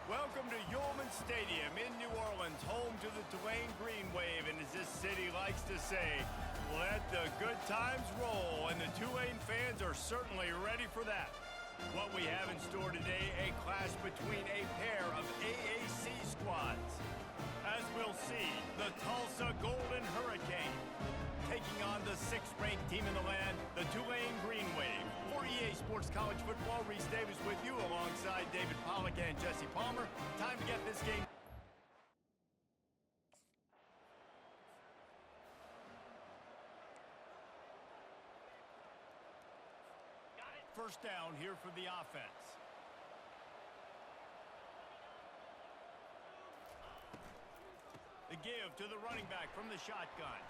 Welcome to Yulman Stadium in New Orleans, home to the Tulane Green Wave, and as this city likes to say, let the good times roll, and the Tulane fans are certainly ready for that. What we have in store today, a clash between a pair of AAC squads. As we'll see, the Tulsa Golden Hurricane taking on the 6th-ranked team in the land, the Tulane Green Wave. For EA Sports College Football, Reese Davis with you alongside David Pollack and Jesse Palmer. Time to get this game. First down here for the offense. The give to the running back from the shotgun.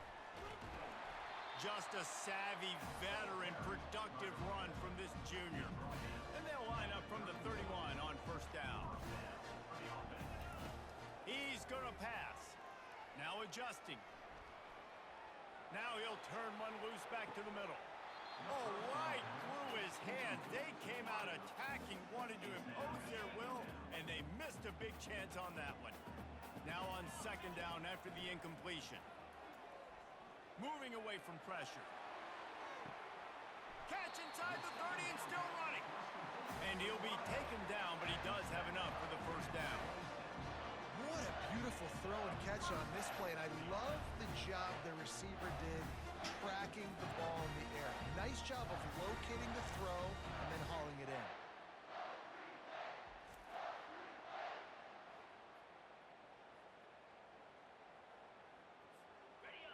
Just a savvy, veteran, productive run from this junior. And they'll line up from the 31 on first down. He's going to pass. Now adjusting. Now he'll turn one loose back to the middle. Oh, right through his hands. They came out attacking, wanted to impose their will, and they missed a big chance on that one. Now on second down after the incompletion. Moving away from pressure. Catch inside the 30 and still running. And he'll be taken down, but he does have enough for the first down. What a beautiful throw and catch on this play, and I love the job the receiver did tracking the ball in the air. Nice job of locating the throw and then hauling it in.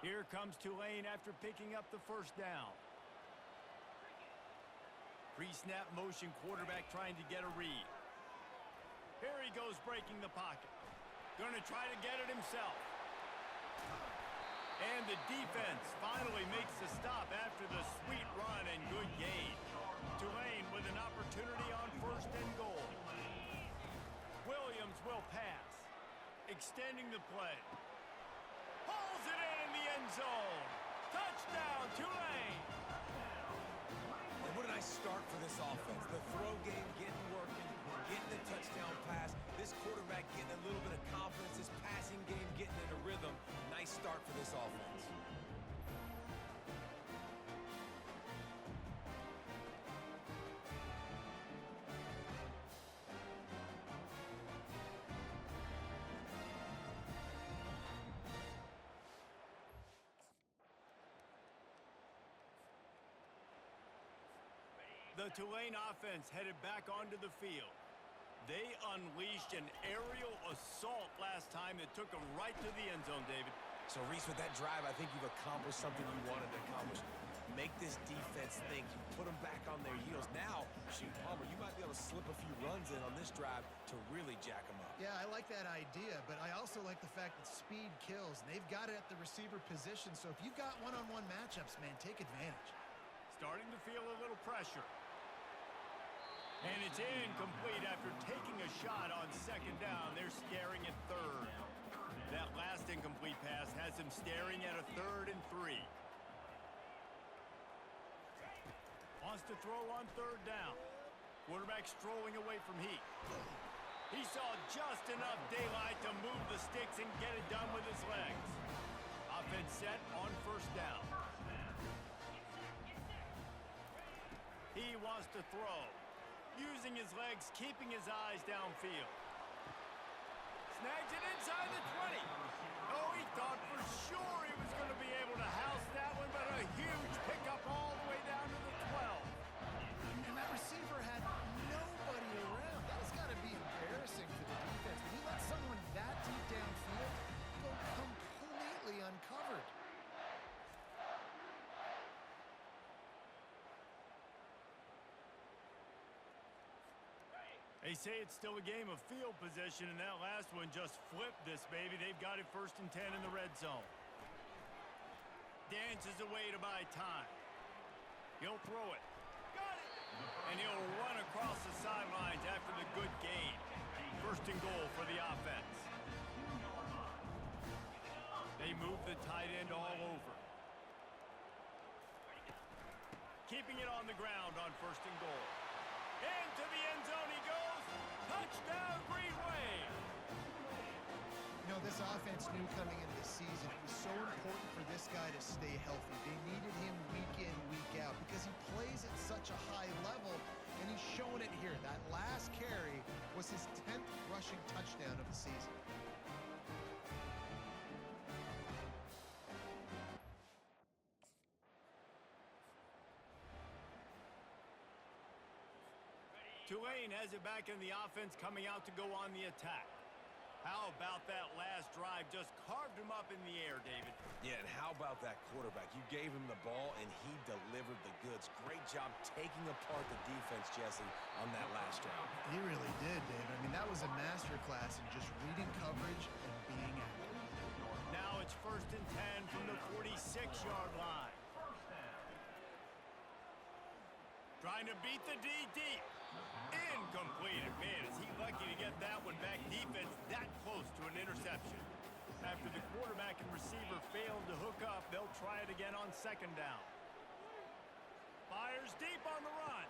Here comes Tulane after picking up the first down. Pre-snap motion quarterback trying to get a read. Here he goes breaking the pocket. Going to try to get it himself. And the defense finally makes the stop after the sweet run and good gain. Tulane with an opportunity on first and goal. Williams will pass. Extending the play. Pulls it in the end zone. Touchdown, Tulane. And what a nice start for this offense. The throw game getting working, getting the touchdown pass. This quarterback getting a little bit of confidence. This passing game getting in a rhythm. Nice start for this offense. The Tulane offense headed back onto the field. They unleashed an aerial assault last time that took them right to the end zone, David. So, Reese, with that drive, I think you've accomplished something you wanted to accomplish. Make this defense think. You put them back on their heels. Now, shoot, Palmer, you might be able to slip a few runs in on this drive to really jack them up. Yeah, I like that idea, but I also like the fact that speed kills, and they've got it at the receiver position. So if you've got one-on-one matchups, man, take advantage. Starting to feel a little pressure. And it's incomplete after taking a shot on second down. They're staring at third. That last incomplete pass has them staring at a 3rd and 3. Wants to throw on third down. Quarterback strolling away from heat. He saw just enough daylight to move the sticks and get it done with his legs. Offense set on first down. He wants to throw. Using his legs, keeping his eyes downfield. Snags it inside the 20. Oh, he thought for sure he was going to be able to house that one, but a huge pickup all the way down to the 12. And that receiver had nobody around. That's got to be embarrassing for the defense. When you let someone that deep downfield go completely uncovered. They say it's still a game of field position, and that last one just flipped this baby. They've got it 1st and 10 in the red zone. Dances away to buy time. He'll throw it. Got it! And he'll run across the sidelines after the good gain. 1st and goal for the offense. They move the tight end all over. Keeping it on the ground on 1st and goal. Into the end zone he goes. Touchdown, Green Wave. You know, this offense knew coming into the season it was so important for this guy to stay healthy. They needed him week in, week out because he plays at such a high level, and he's showing it here. That last carry was his 10th rushing touchdown of the season. Tulane has it back in the offense, coming out to go on the attack. How about that last drive? Just carved him up in the air, David. Yeah, and how about that quarterback? You gave him the ball, and he delivered the goods. Great job taking apart the defense, Jesse, on that last drive. He really did, Dave. I mean, that was a masterclass in just reading coverage and being accurate. Now it's 1st and 10 from the 46-yard line. Trying to beat the D deep. Incomplete. Man, is he lucky to get that one back. Defense that close to an interception. After the quarterback and receiver failed to hook up, they'll try it again on 2nd down. Fires deep on the run.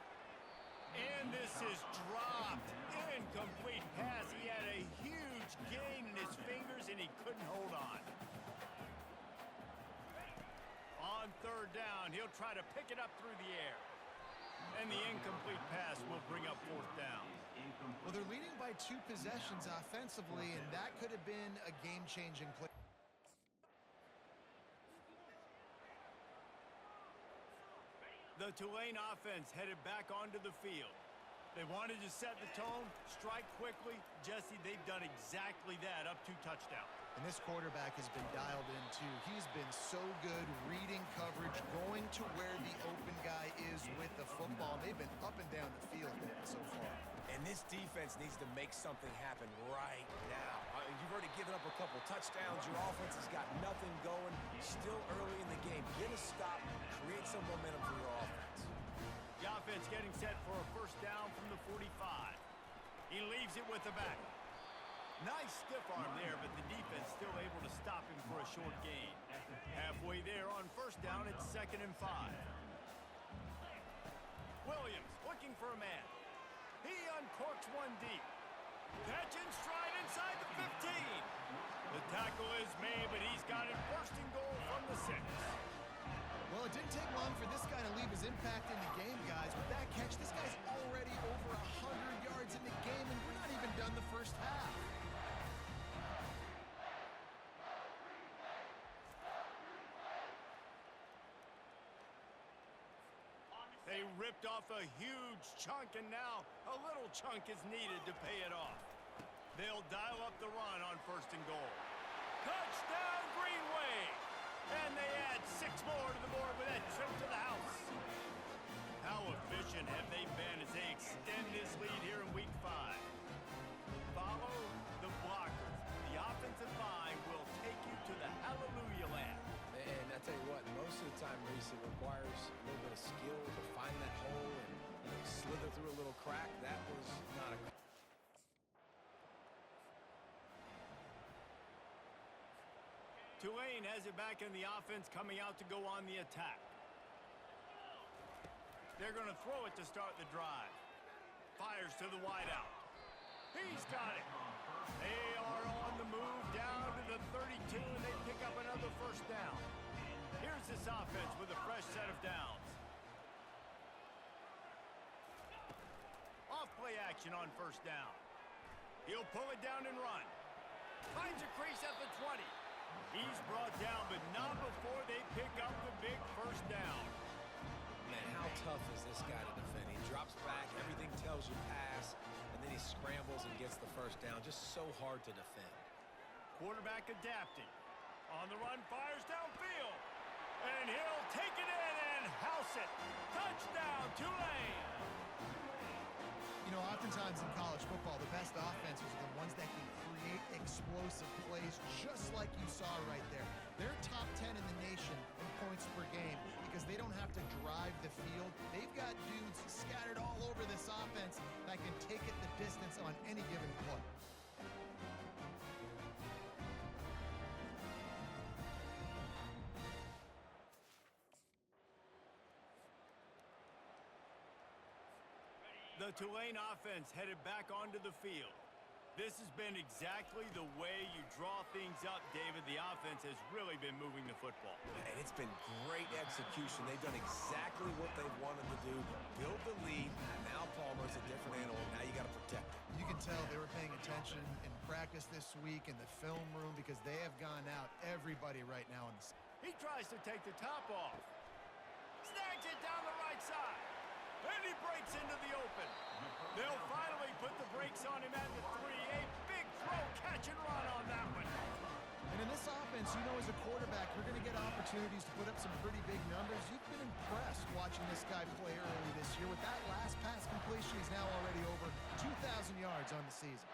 And this is dropped. Incomplete pass. He had a huge gain in his fingers, and he couldn't hold on. On 3rd down, he'll try to pick it up through the air. And the incomplete pass will bring up 4th down. Well, they're leading by 2 possessions offensively, and that could have been a game-changing play. The Tulane offense headed back onto the field. They wanted to set the tone, strike quickly. Jesse, they've done exactly that, up 2 touchdowns. And this quarterback has been dialed in, too. He's been so good reading coverage, going to where the open guy is with the football. They've been up and down the field so far. And this defense needs to make something happen right now. You've already given up a couple touchdowns. Your offense has got nothing going. Still early in the game. Get a stop. Create some momentum for your offense. The offense getting set for a 1st down from the 45. He leaves it with the back. Nice stiff arm there, but the defense still able to stop him for a short gain. Halfway there on 1st down, it's 2nd and 5. Williams looking for a man. He uncorks one deep. Catch in stride inside the 15. The tackle is made, but he's got it 1st and goal from the 6. Well, it didn't take long for this guy to leave his impact in the game, guys. With that catch, this guy's already over 100 yards in the game, and we're not even done the 1st half. They ripped off a huge chunk, and now a little chunk is needed to pay it off. They'll dial up the run on 1st and goal. Touchdown, Green Wave! And they add 6 more to the board with that trip to the house. How efficient have they been as they extend this lead here in Week 5? Follow the blockers. The offensive line will take you to the hallelujah land. And I tell you what, most of the time, Reese, it requires a little bit of skill to find that hole and slither through a little crack. That was not a... Tulane has it back in the offense, coming out to go on the attack. They're going to throw it to start the drive. Fires to the wideout. He's got it. They are on the move down to the 32, and they pick up another 1st down. Here's this offense with a fresh set of downs. Off play action on 1st down. He'll pull it down and run. Finds a crease at the 20. He's brought down, but not before they pick up the big 1st down. Man, how tough is this guy to defend? He drops back, everything tells you pass, and then he scrambles and gets the 1st down. Just so hard to defend. Quarterback adapting. On the run, fires downfield. And he'll take it in and house it. Touchdown, Tulane! You know, oftentimes in college football, the best offenses are the ones that can create explosive plays, just like you saw right there. They're top 10 in the nation in points per game because they don't have to drive the field. They've got dudes scattered all over this offense that can take it the distance on any given play. The Tulane offense headed back onto the field. This has been exactly the way you draw things up, David. The offense has really been moving the football. And it's been great execution. They've done exactly what they've wanted to do, build the lead. Now Palmer's a different animal. Now you got to protect him. You can tell they were paying attention in practice this week in the film room because they have gone out everybody right now in the... He tries to take the top off. Snags it down the right side. And he breaks into the open. They'll finally put the brakes on him at the 3. A big throw, catch and run on that one. And in this offense, you know, as a quarterback, you're going to get opportunities to put up some pretty big numbers. You've been impressed watching this guy play early this year. With that last pass completion, he's now already over 2,000 yards on the season.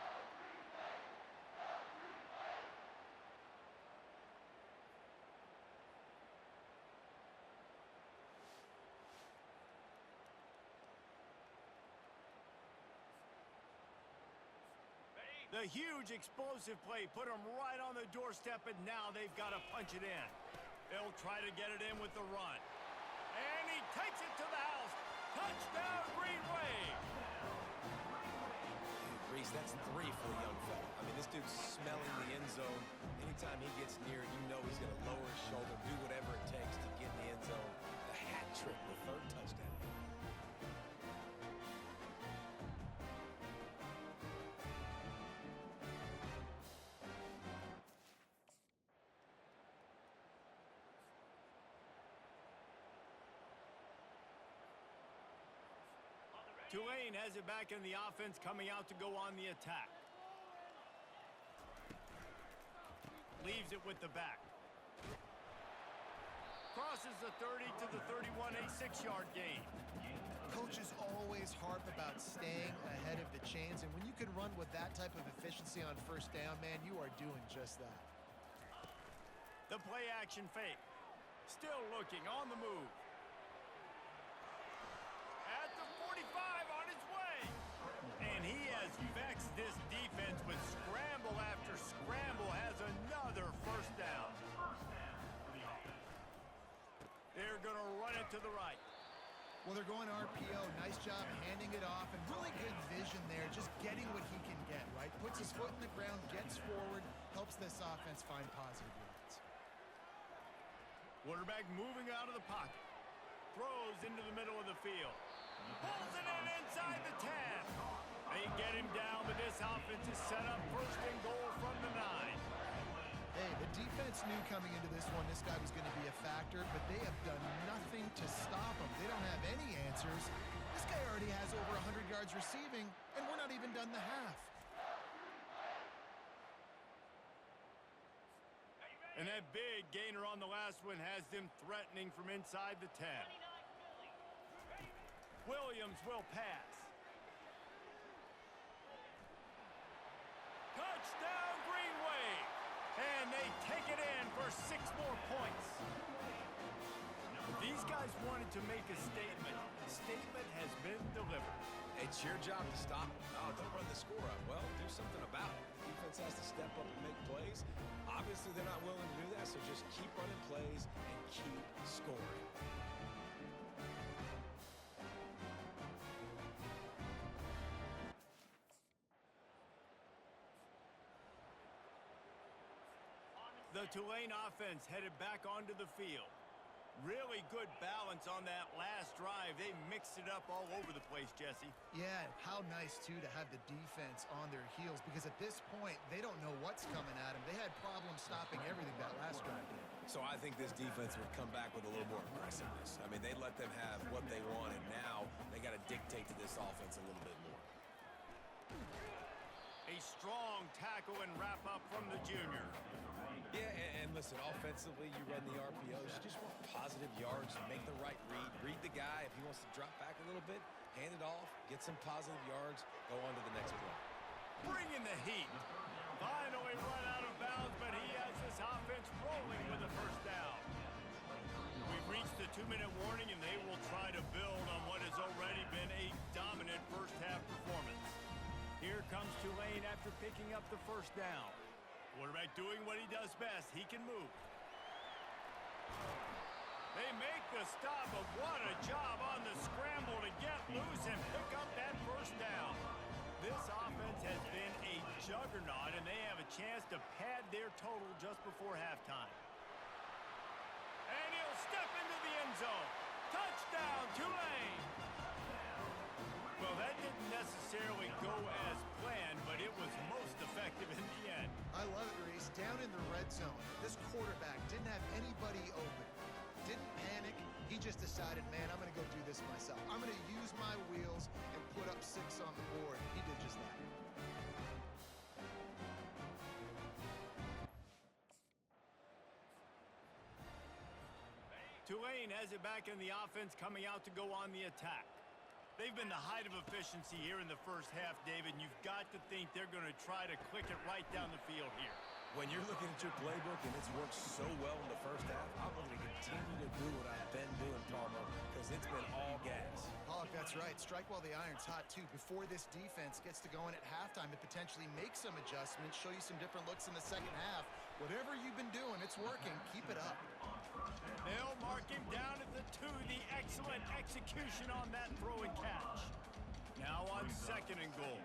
The huge explosive play put them right on the doorstep, and now they've got to punch it in. They'll try to get it in with the run. And he takes it to the house. Touchdown, Green Wave! Reese, that's 3 for the young fella. I mean, this dude's smelling the end zone. Anytime he gets near, you know he's going to lower his shoulder, do whatever it takes to get in the end zone. The hat trick, the 3rd touchdown. Tulane has it back in the offense, coming out to go on the attack. Leaves it with the back. Crosses the 30 to the 31, a 6-yard gain. Coaches always harp about staying ahead of the chains, and when you can run with that type of efficiency on first down, man, you are doing just that. The play action fake. Still looking on the move. At the 45 on his way. And he has vexed this defense with scramble after scramble, has another first down. They're going to run it to the right. Well, they're going RPO. Nice job handing it off, and really good vision there, just getting what he can get, right? Puts his foot in the ground, gets forward, helps this offense find positive yards. Quarterback moving out of the pocket. Throws into the middle of the field. Pulls it in inside the 10. They get him down, but this offense is set up 1st and goal from the 9. Hey, the defense knew coming into this one this guy was going to be a factor, but they have done nothing to stop him. They don't have any answers. This guy already has over 100 yards receiving, and we're not even done the half. And that big gainer on the last one has them threatening from inside the 10. Williams will pass. Touchdown, Green Wave! And they take it in for 6 more points. These guys wanted to make a statement. The statement has been delivered. It's your job to stop them. Oh, don't run the score up. Well, do something about it. Defense has to step up and make plays. Obviously, they're not willing to do that, so just keep running plays and keep scoring. The Tulane offense headed back onto the field. Really good balance on that last drive. They mixed it up all over the place, Jesse. Yeah, how nice, too, to have the defense on their heels, because at this point, they don't know what's coming at them. They had problems stopping everything that last drive did. So I think this defense would come back with a little more aggressiveness. I mean, they let them have what they wanted. Now they got to dictate to this offense a little bit more. A strong tackle and wrap up from the junior. Yeah, and listen, offensively, you run the RPOs. You just want positive yards. Make the right read. Read the guy. If he wants to drop back a little bit, hand it off, get some positive yards, go on to the next play. Bringing the heat. Finally run out of bounds, but he has this offense rolling with a first down. We've reached the 2-minute warning, and they will try to build on what has already been a dominant first-half performance. Here comes Tulane after picking up the first down. Quarterback doing what he does best. He can move. They make the stop, but what a job on the scramble to get loose and pick up that first before halftime. And he'll step into the end zone. Touchdown, Tulane! Well, that didn't necessarily go as planned, but it was most effective in the end. I love it, Reese. Down in the red zone, this quarterback didn't have anybody open. Didn't panic. He just decided, man, I'm going to go do this myself. I'm going to use my wheels and put up 6 on the board. He did just that. Tulane has it back in the offense, coming out to go on the attack. They've been the height of efficiency here in the first half, David, and you've got to think they're going to try to click it right down the field here. When you're looking at your playbook and it's worked so well in the first half, I'm going to continue to do what I've been doing, Palmer, because it's been all gas. Pollock, that's right. Strike while the iron's hot, too. Before this defense gets to going at halftime to potentially make some adjustments, show you some different looks in the second half. Whatever you've been doing, it's working. Keep it up. They'll mark him down at the 2. The excellent execution on that throw and catch. Now on 2nd and goal.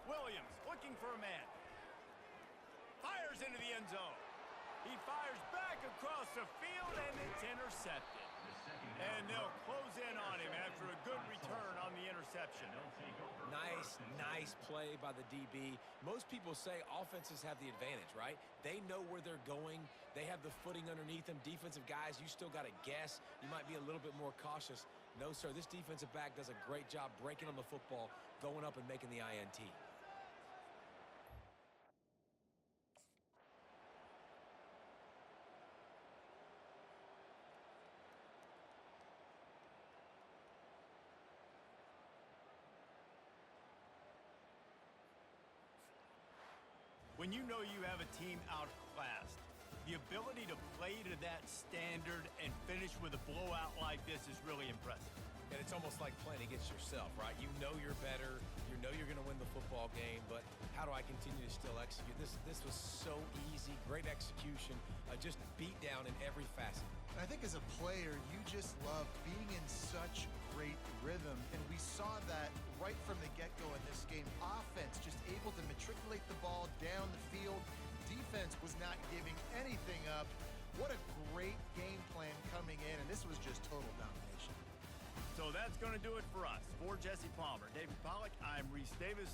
Williams looking for a man. Fires into the end zone. He fires back across the field, and it's intercepted. And they'll close in on him after a good return on the interception. Nice play by the DB. Most people say offenses have the advantage, right? They know where they're going. They have the footing underneath them. Defensive guys, you still got to guess. You might be a little bit more cautious. No, sir, this defensive back does a great job breaking on the football, going up and making the INT. When you know you have a team outclassed, the ability to play to that standard and finish with a blowout like this is really impressive. And it's almost like playing against yourself, right? You know you're better. You know you're going to win the football game, but how do I continue to still execute? This was so easy, great execution, just beat down in every facet. And I think as a player, you just love being in such great rhythm, and we saw that right from the get-go in this game. Offense just able to matriculate the ball down the field. Defense was not giving anything up. What a great game plan coming in, and this was just total domination. So that's going to do it for us. For Jesse Palmer, David Pollock, I'm Reese Davis.